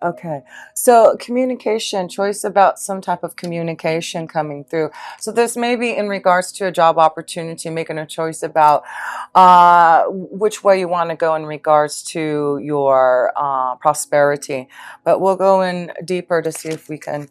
Okay, so communication, choice about some type of communication coming through. So this may be in regards to a job opportunity, making a choice about which way you want to go in regards to your prosperity. But we'll go in deeper to see if we can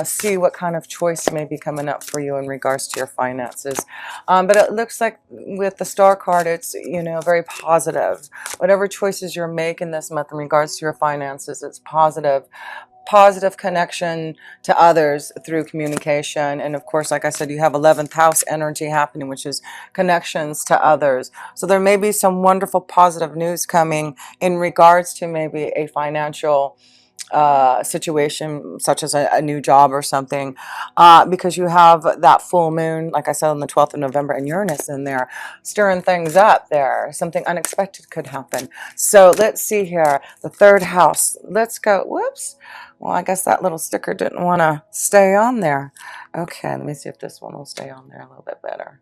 see what kind of choice may be coming up for you in regards to your finances. But it looks like with the star card, it's, very positive. Whatever choices you're making this month in regards to your finances, it's positive connection to others through communication. And of course, like I said, you have 11th house energy happening, which is connections to others. So there may be some wonderful positive news coming in regards to maybe a financial situation, such as a new job or something, because you have that full moon, like I said, on the 12th of November, and Uranus in there, stirring things up there. Something unexpected could happen. So let's see here. The third house. Let's go. Whoops. Well, I guess that little sticker didn't want to stay on there. Okay, let me see if this one will stay on there a little bit better.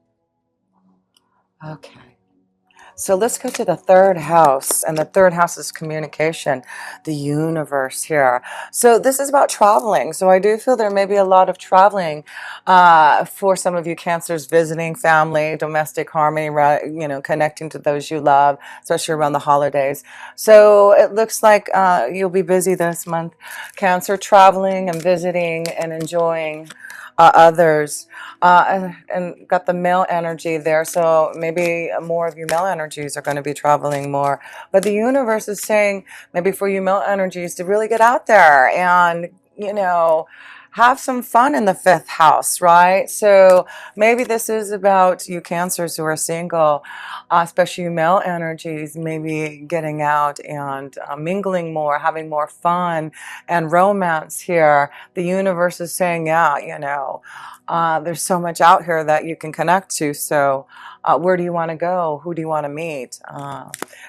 Okay. So let's go to the third house, and the third house is communication, the universe here. So this is about traveling. So I do feel there may be a lot of traveling for some of you Cancers, visiting family, domestic harmony, connecting to those you love, especially around the holidays. So it looks like you'll be busy this month, Cancer, traveling and visiting and enjoying others, and got the male energy there, so maybe more of you male energies are going to be traveling more. But the universe is saying maybe for you male energies to really get out there and have some fun in the fifth house, right? So maybe this is about you Cancers who are single, especially you male energies, maybe getting out and mingling more, having more fun and romance here. The universe is saying, yeah, there's so much out here that you can connect to. So where do you want to go? Who do you want to meet?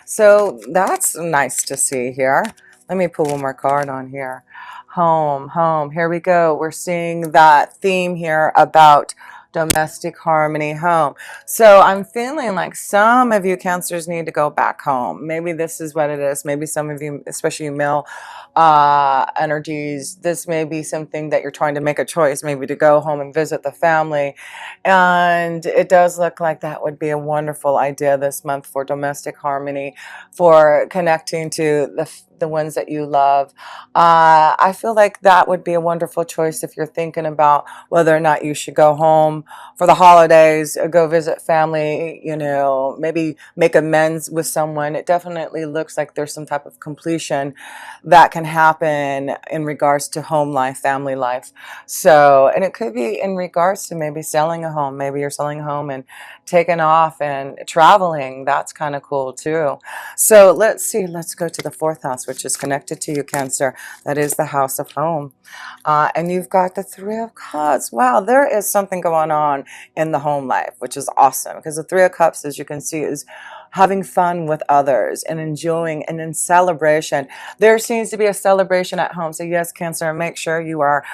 So that's nice to see here. Let me pull one more card on here. Home, home. Here we go. We're seeing that theme here about domestic harmony, home. So I'm feeling like some of you Cancers need to go back home. Maybe this is what it is. Maybe some of you, especially you male energies, this may be something that you're trying to make a choice, maybe to go home and visit the family. And it does look like that would be a wonderful idea this month for domestic harmony, for connecting to the ones that you love. I feel like that would be a wonderful choice if you're thinking about whether or not you should go home for the holidays, go visit family, maybe make amends with someone. It definitely looks like there's some type of completion that can happen in regards to home life, family life. So, and it could be in regards to maybe selling a home. Maybe you're selling a home and taking off and traveling. That's kind of cool too. So let's see, let's go to the fourth house, which is connected to you, Cancer. That is the house of home. And you've got the Three of Cups. Wow, there is something going on in the home life, which is awesome, because the Three of Cups, as you can see, is having fun with others and enjoying and in celebration. There seems to be a celebration at home. So yes, Cancer, make sure you are,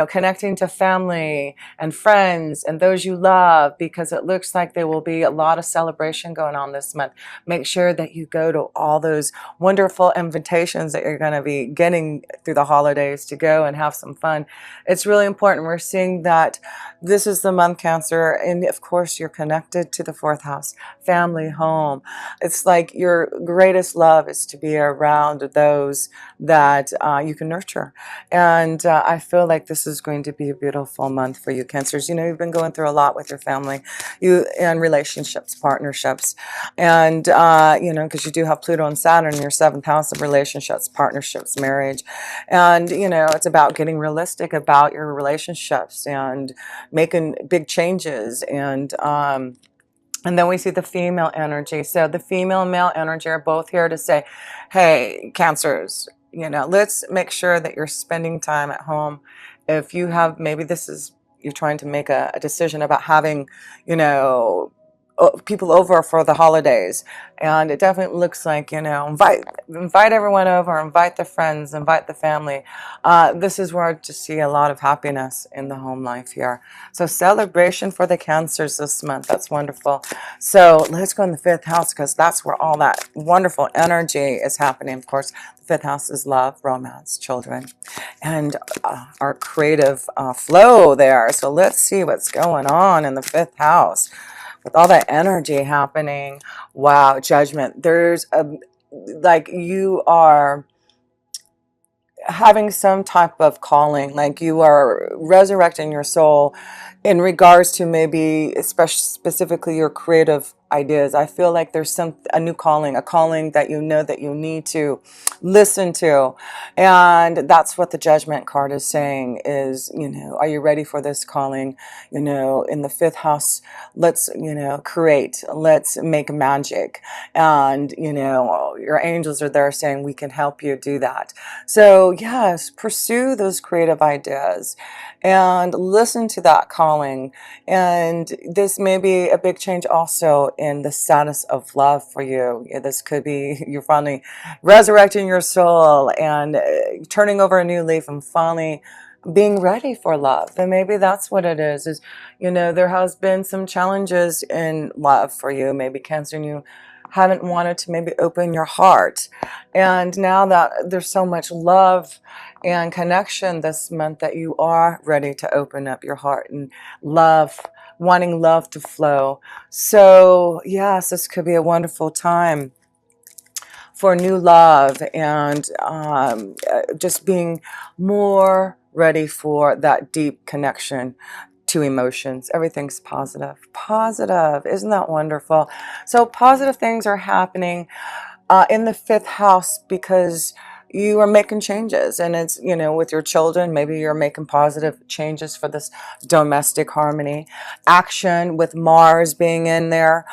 connecting to family and friends and those you love, because it looks like there will be a lot of celebration going on this month. Make sure that you go to all those wonderful invitations that you're going to be getting through the holidays to go and have some fun. It's really important. We're seeing that this is the month, Cancer, and of course you're connected to the fourth house, family, home. It's like your greatest love is to be around those that you can nurture. And I feel like this is going to be a beautiful month for you Cancers. You've been going through a lot with your family, and relationships, partnerships, and because you do have Pluto and Saturn in your seventh house of relationships, partnerships, marriage. And it's about getting realistic about your relationships and making big changes. And then we see the female energy. So the female and male energy are both here to say, hey, Cancers, let's make sure that you're spending time at home. If you have, maybe you're trying to make a decision about having, people over for the holidays, and it definitely looks like, you know, invite everyone over, invite the friends, invite the family. This is where I just see a lot of happiness in the home life here. So celebration for the Cancers this month. That's wonderful. So let's go in the fifth house, because that's where all that wonderful energy is happening. Of course, the fifth house is love, romance, children, and our creative flow there. So let's see what's going on in the fifth house with all that energy happening. Wow, judgment. There's a, like, you are having some type of calling, like you are resurrecting your soul in regards to maybe especially specifically your creative ideas. I feel like there's a new calling, a calling that you know that you need to listen to. And that's what the judgment card is saying is, you know, are you ready for this calling? You know, in the fifth house, let's, you know, create, let's make magic. And, you know, your angels are there saying we can help you do that. So yes, pursue those creative ideas and listen to that calling. And this may be a big change also in the status of love for you. This could be you're finally resurrecting your soul and turning over a new leaf and finally being ready for love. And maybe that's what it is, you know, there has been some challenges in love for you, maybe Cancer, and you haven't wanted to maybe open your heart. And now that there's so much love and connection this month, that you are ready to open up your heart and love, wanting love to flow. So yes, this could be a wonderful time for new love and just being more ready for that deep connection to emotions. Everything's positive. Positive. Isn't that wonderful? So positive things are happening in the fifth house because you are making changes, and it's, you know, with your children, maybe you're making positive changes for this domestic harmony. Action with Mars being in there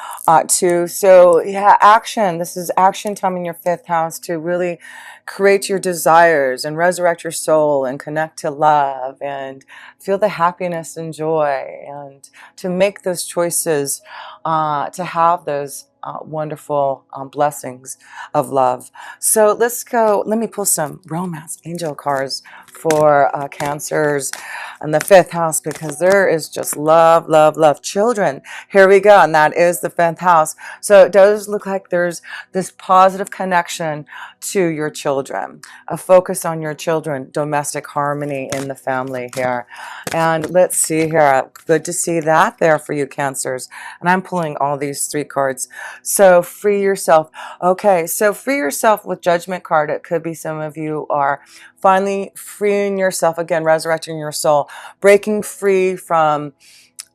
too. So yeah, action. This is action time in your fifth house to really create your desires and resurrect your soul and connect to love and feel the happiness and joy, and to make those choices, to have those wonderful blessings of love. So let's go, let me pull some romance angel cards for Cancers and the fifth house, because there is just love, love, love. Children, here we go, and that is the fifth house. So it does look like there's this positive connection to your children, a focus on your children, domestic harmony in the family here. And let's see here, good to see that there for you, Cancers. And I'm pulling all these three cards. So free yourself. Okay, so free yourself with judgment card. It could be some of you are finally freeing yourself, again, resurrecting your soul, breaking free from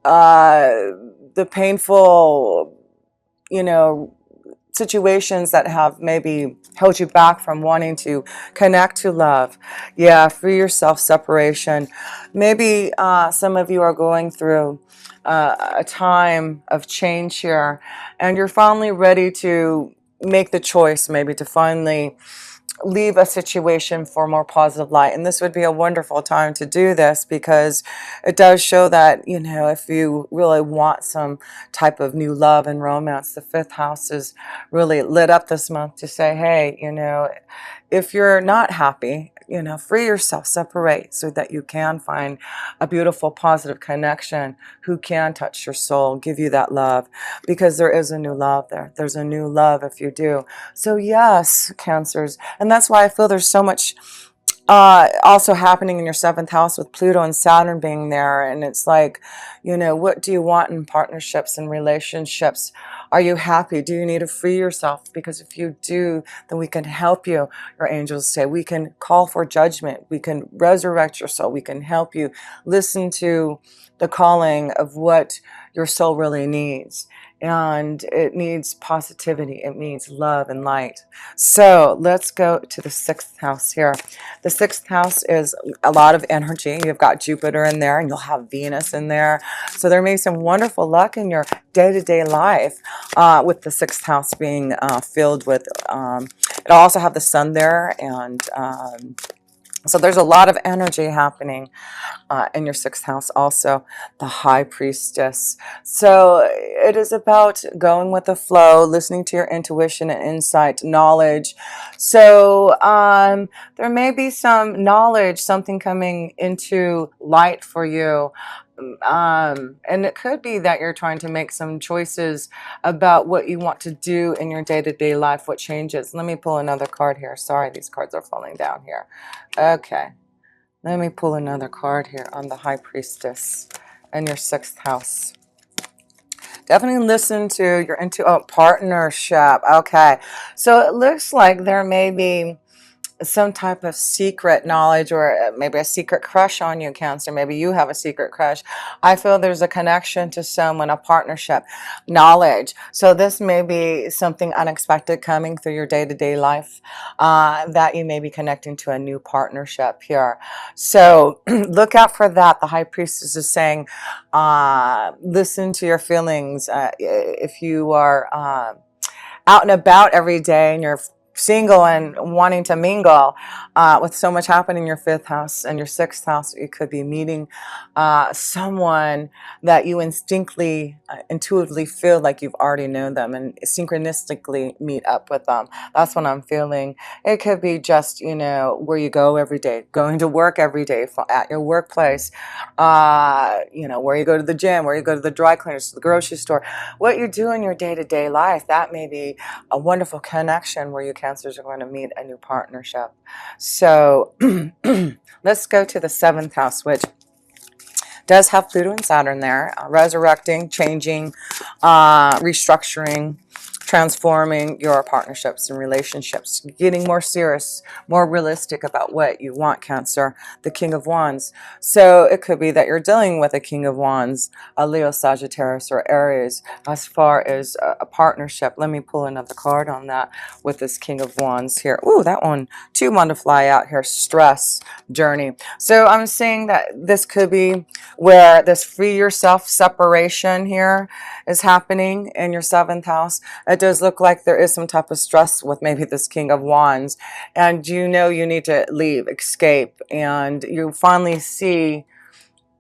the painful, you know, situations that have maybe held you back from wanting to connect to love. Yeah, free yourself, separation. Maybe some of you are going through a time of change here, and you're finally ready to make the choice, maybe to finally leave a situation for more positive light. And this would be a wonderful time to do this, because it does show that, you know, if you really want some type of new love and romance, the fifth house is really lit up this month to say, hey, you know, if you're not happy, you know, free yourself, separate, so that you can find a beautiful, positive connection who can touch your soul, give you that love, because there is a new love there. There's a new love if you do. So yes, Cancers. And that's why I feel there's so much also happening in your seventh house with Pluto and Saturn being there. And it's like, you know, what do you want in partnerships and relationships? Are you happy? Do you need to free yourself? Because if you do, then we can help you. Your angels say we can call for judgment. We can resurrect your soul. We can help you listen to the calling of what your soul really needs. And it needs positivity. It needs love and light. So let's go to the sixth house here. The sixth house is a lot of energy. You've got Jupiter in there, and you'll have Venus in there. So there may be some wonderful luck in your day-to-day life with the sixth house being filled with, it'll also have the sun there, and So there's a lot of energy happening in your sixth house also, the high priestess. So it is about going with the flow, listening to your intuition and insight, knowledge. So there may be some knowledge, something coming into light for you. And it could be that you're trying to make some choices about what you want to do in your day-to-day life, what changes. Let me pull another card here. Sorry, these cards are falling down here. Okay. Let me pull another card here on the High Priestess and your sixth house. Definitely listen to your partnership. Okay. So it looks like there may be some type of secret knowledge, or maybe a secret crush on you, Cancer. Maybe you have a secret crush. I feel there's a connection to someone, a partnership, knowledge. So this may be something unexpected coming through your day-to-day life, that you may be connecting to a new partnership here. So look out for that. The High Priestess is saying, listen to your feelings. If you are out and about every day and you're single and wanting to mingle, with so much happening in your fifth house and your sixth house, you could be meeting someone that you intuitively feel like you've already known them, and synchronistically meet up with them. That's what I'm feeling. It could be just, where you go every day, going to work every day, at your workplace, where you go to the gym, where you go to the dry cleaners, the grocery store, what you do in your day-to-day life. That may be a wonderful connection where you Cancers are going to meet a new partnership. So let's go to the seventh house, which does have Pluto and Saturn there, resurrecting, changing, restructuring, transforming your partnerships and relationships, getting more serious, more realistic about what you want, Cancer, the King of Wands. So it could be that you're dealing with a King of Wands, a Leo, Sagittarius, or Aries, as far as a partnership. Let me pull another card on that with this King of Wands here. Ooh, that one too wanted to fly out here. Stress, journey. So I'm saying that this could be where this free yourself separation here is happening in your seventh house. It does look like there is some type of stress with maybe this King of Wands, and you need to leave, escape, and you finally see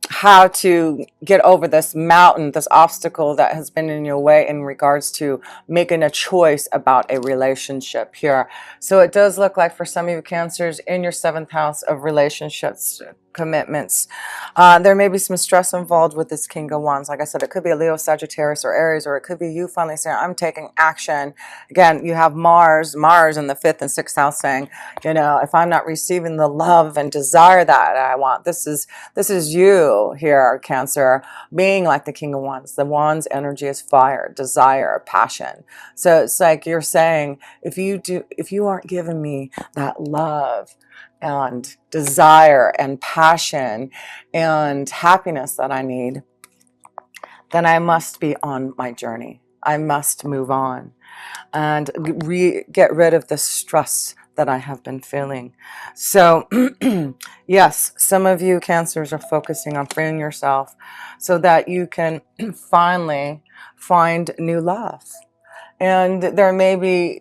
how to get over this mountain, this obstacle that has been in your way in regards to making a choice about a relationship here. So it does look like for some of you Cancers in your seventh house of relationships, commitments, there may be some stress involved with this King of Wands. Like I said, it could be a Leo, Sagittarius, or Aries, or it could be you finally saying, I'm taking action. Again, you have Mars in the fifth and sixth house saying, if I'm not receiving the love and desire that I want, this is you here, Cancer, being like the King of Wands. The Wands energy is fire, desire, passion. So it's like you're saying, if you aren't giving me that love and desire and passion and happiness that I need, then I must be on my journey. I must move on and get rid of the stress that I have been feeling. So yes, some of you Cancers are focusing on freeing yourself so that you can finally find new love. And there may be,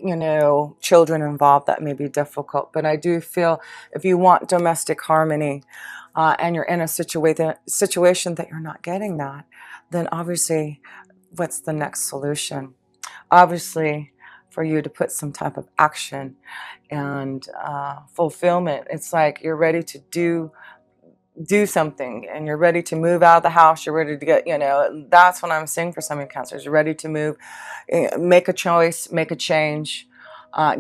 children involved that may be difficult, but I do feel if you want domestic harmony, and you're in a situation that you're not getting that, then obviously what's the next solution? Obviously, for you to put some type of action and fulfillment. It's like you're ready to do something, and you're ready to move out of the house. You're ready to get, that's what I'm saying for some of you Cancers. You're ready to move, make a choice, make a change,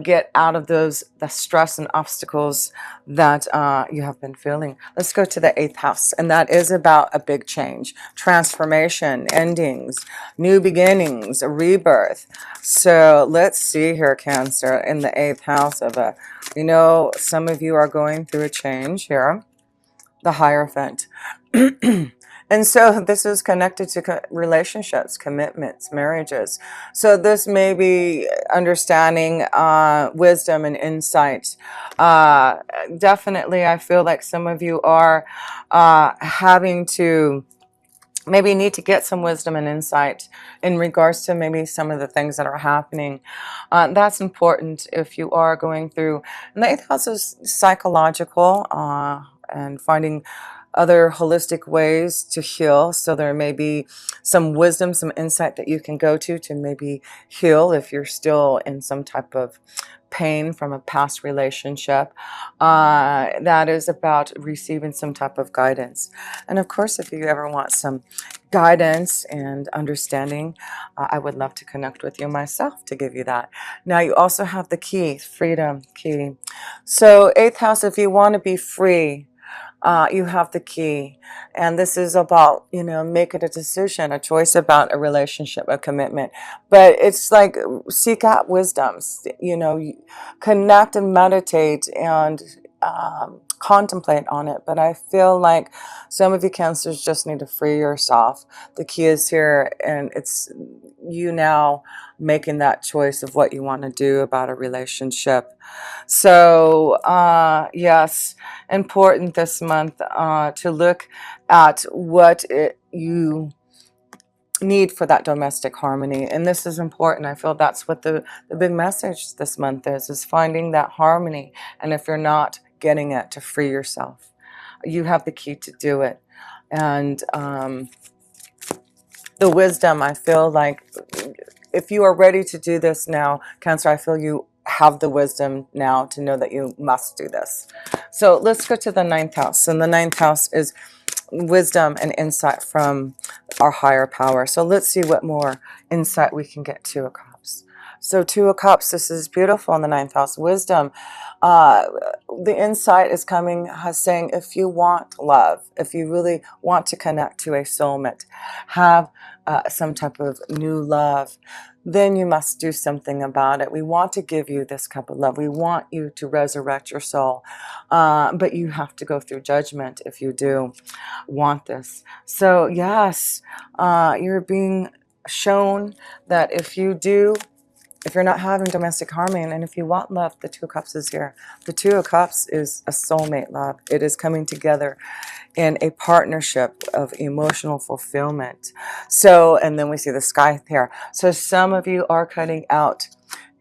get out of the stress and obstacles that you have been feeling. Let's go to the eighth house, and that is about a big change, transformation, endings, new beginnings, a rebirth. So let's see here, Cancer, in the eighth house of some of you are going through a change here, the Hierophant. And so this is connected to relationships, commitments, marriages. So this may be understanding, wisdom and insight. Definitely, I feel like some of you are having to maybe you need to get some wisdom and insight in regards to maybe some of the things that are happening. That's important if you are going through. And the eighth house is psychological, and finding other holistic ways to heal. So there may be some wisdom, some insight that you can go to maybe heal if you're still in some type of pain from a past relationship. That is about receiving some type of guidance. And of course, if you ever want some guidance and understanding, I would love to connect with you myself to give you that. Now, you also have the key, freedom key. So, eighth house, if you want to be free, you have the key. And this is about, making a decision, a choice about a relationship, a commitment. But it's like seek out wisdoms, connect and meditate and contemplate on it. But I feel like some of you cancers just need to free yourself. The key is here, and it's you now making that choice of what you want to do about a relationship. So, yes, important this month to look at what you need for that domestic harmony. And this is important. I feel that's what the big message this month is finding that harmony. And if you're not getting it, to free yourself. You have the key to do it. And the wisdom, I feel like if you are ready to do this now, Cancer, I feel you have the wisdom now to know that you must do this. So let's go to the ninth house. And the ninth house is wisdom and insight from our higher power. So let's see what more insight we can get. Two of Cups. So Two of Cups, this is beautiful in the ninth house. Wisdom. The insight is coming, saying if you want love, if you really want to connect to a soulmate, have some type of new love, then you must do something about it. We want to give you this cup of love. We want you to resurrect your soul. But you have to go through judgment if you do want this. So yes, you're being shown that if you're not having domestic harmony, and if you want love, the Two of Cups is here. The Two of Cups is a soulmate love. It is coming together in a partnership of emotional fulfillment. So, and then we see the Sky here. So some of you are cutting out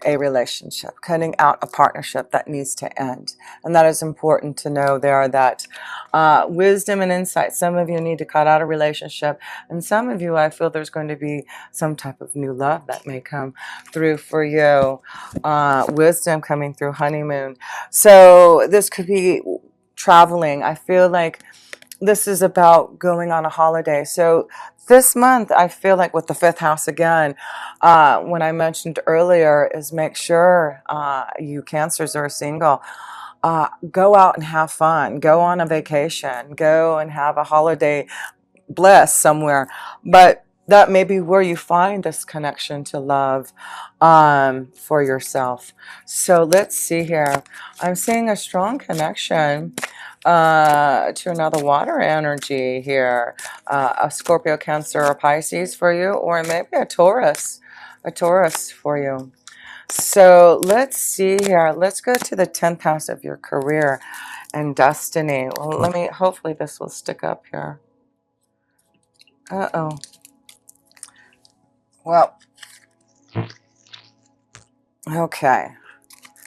a relationship, cutting out a partnership that needs to end. And that is important to know there, that wisdom and insight. Some of you need to cut out a relationship, and some of you, I feel there's going to be some type of new love that may come through for you. Wisdom coming through honeymoon. So this could be traveling. I feel like this is about going on a holiday. So this month, I feel like with the fifth house again, when I mentioned earlier, is make sure you cancers are single. Go out and have fun. Go on a vacation. Go and have a holiday bliss somewhere. But that may be where you find this connection to love for yourself. So let's see here. I'm seeing a strong connection to another water energy here. A Scorpio, Cancer, or Pisces for you, or maybe a Taurus for you. So let's see here. Let's go to the 10th house of your career and destiny. Well, hopefully this will stick up here. Uh-oh. Well, okay.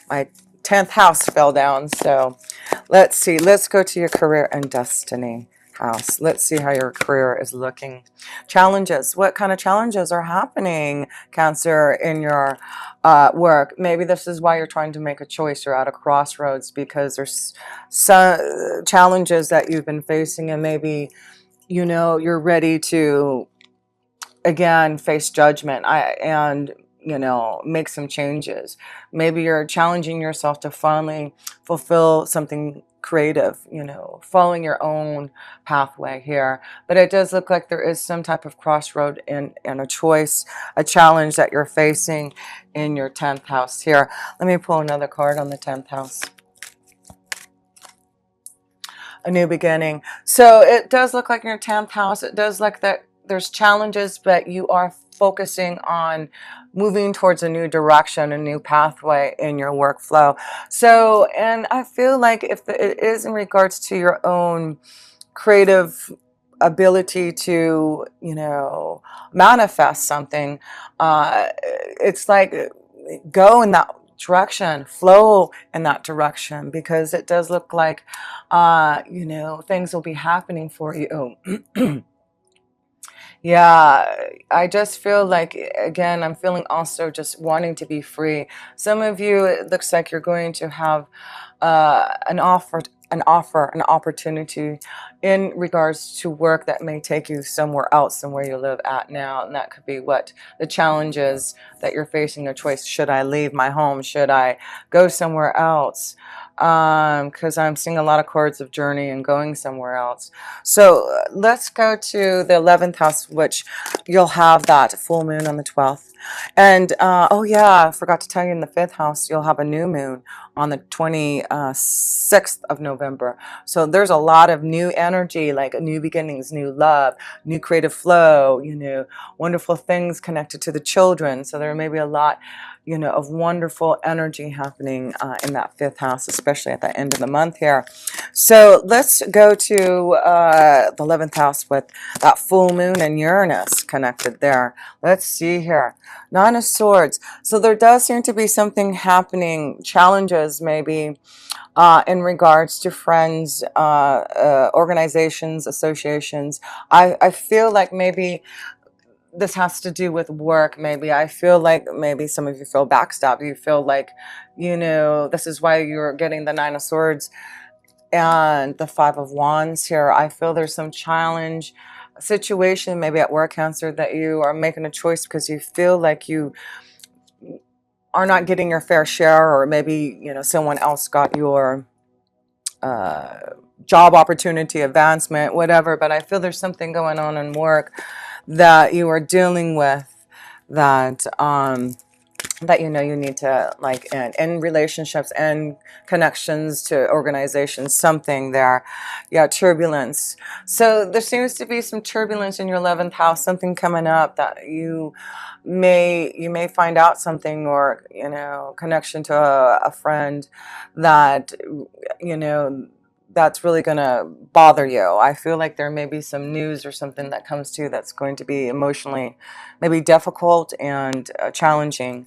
My 10th house fell down, so let's see. Let's go to your career and destiny house. Let's see how your career is looking. Challenges. What kind of challenges are happening, Cancer, in your work? Maybe this is why you're trying to make a choice. You're at a crossroads because there's some challenges that you've been facing, and maybe, you're ready to, again, face judgment and make some changes. Maybe you're challenging yourself to finally fulfill something creative, following your own pathway here. But it does look like there is some type of crossroad and a choice, a challenge that you're facing in your 10th house here. Let me pull another card on the 10th house. A new beginning. So it does look like in your 10th house, it does look that there's challenges, but you are focusing on moving towards a new direction, a new pathway in your workflow. So, and I feel like if it is in regards to your own creative ability to, manifest something, it's like go in that direction, flow in that direction, because it does look like, things will be happening for you. Yeah, I just feel like, again, I'm feeling also just wanting to be free. Some of you, it looks like you're going to have an opportunity in regards to work that may take you somewhere else than where you live at now. And that could be what the challenges that you're facing, a choice. Should I leave my home? Should I go somewhere else? Because I'm seeing a lot of chords of journey and going somewhere else. So let's go to the 11th house, which you'll have that full moon on the 12th. And oh yeah, I forgot to tell you, in the 5th house, you'll have a new moon on the 26th of November. So there's a lot of new energy, like new beginnings, new love, new creative flow, wonderful things connected to the children. So there may be a lot, of wonderful energy happening in that 5th house, especially at the end of the month here. So let's go to the 11th house with that full moon and Uranus connected there. Let's see here. 9 of Swords. So there does seem to be something happening, challenges maybe, in regards to friends, organizations, associations. I feel like maybe this has to do with work. Maybe I feel like maybe some of you feel backstabbed. You feel like, this is why you're getting the 9 of Swords and the 5 of Wands here. I feel there's some challenge situation maybe at work, Cancer, that you are making a choice because you feel like you are not getting your fair share, or maybe someone else got your job opportunity, advancement, whatever. But I feel there's something going on in work that you are dealing with, that that you need to, like, in relationships and connections to organizations, something there. Yeah, turbulence. So there seems to be some turbulence in your 11th house, something coming up that you may find out something, or connection to a friend that that's really going to bother you. I feel like there may be some news or something that comes to you that's going to be emotionally maybe difficult and challenging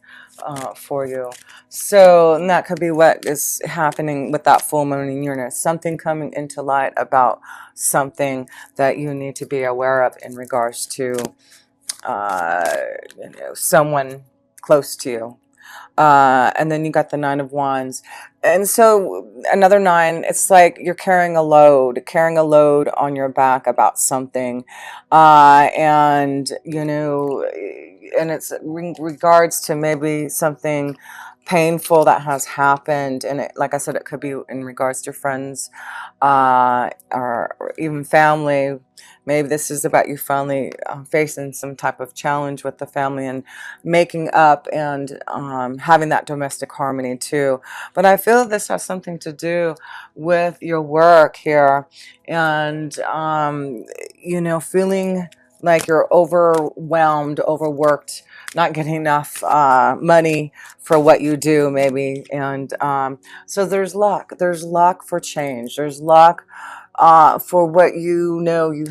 for you. So, and that could be what is happening with that full moon in Uranus. Something coming into light about something that you need to be aware of in regards to someone close to you. And then you got the 9 of Wands. And so another 9, it's like you're carrying a load on your back about something. And it's in regards to maybe something painful that has happened. And like I said, it could be in regards to friends, or even family. Maybe this is about you finally facing some type of challenge with the family and making up, and having that domestic harmony too. But I feel this has something to do with your work here, and feeling like you're overwhelmed, overworked, not getting enough money for what you do, maybe. And so there's luck. There's luck for change. There's luck for what you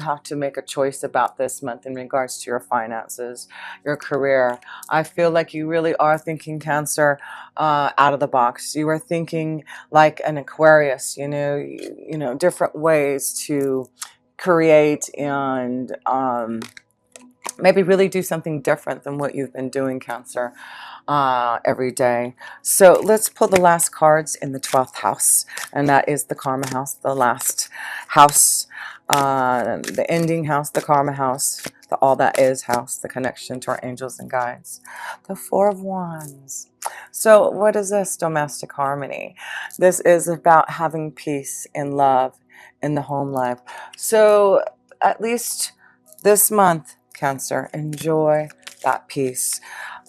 have to make a choice about this month in regards to your finances, your career. I feel like you really are thinking, Cancer, out of the box. You are thinking like an Aquarius, different ways to create and maybe really do something different than what you've been doing, Cancer, every day. So let's pull the last cards in the 12th house, and that is the Karma house, the last house, the ending house, the Karma house, the all that is house, the connection to our angels and guides, the 4 of Wands. So what is this? Domestic harmony. This is about having peace and love in the home life. So at least this month, Cancer, enjoy that peace.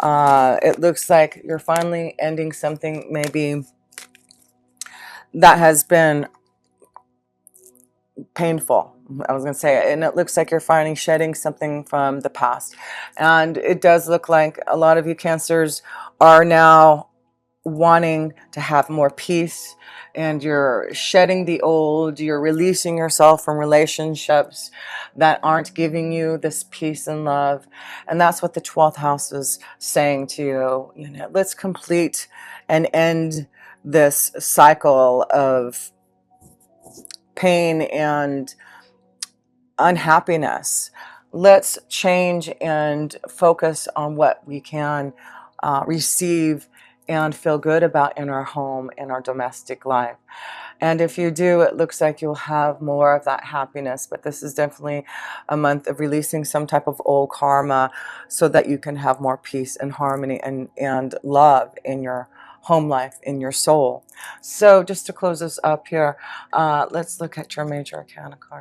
It looks like you're finally ending something maybe that has been painful. I was going to say it. And it looks like you're finally shedding something from the past. And it does look like a lot of you Cancers are now wanting to have more peace, and you're shedding the old, you're releasing yourself from relationships that aren't giving you this peace and love. And that's what the 12th house is saying to you. You know, let's complete and end this cycle of pain and unhappiness. Let's change and focus on what we can receive and feel good about in our home, in our domestic life. And if you do, it looks like you'll have more of that happiness. But this is definitely a month of releasing some type of old karma so that you can have more peace and harmony and love in your home life, in your soul. So just to close this up here, let's look at your major arcana card.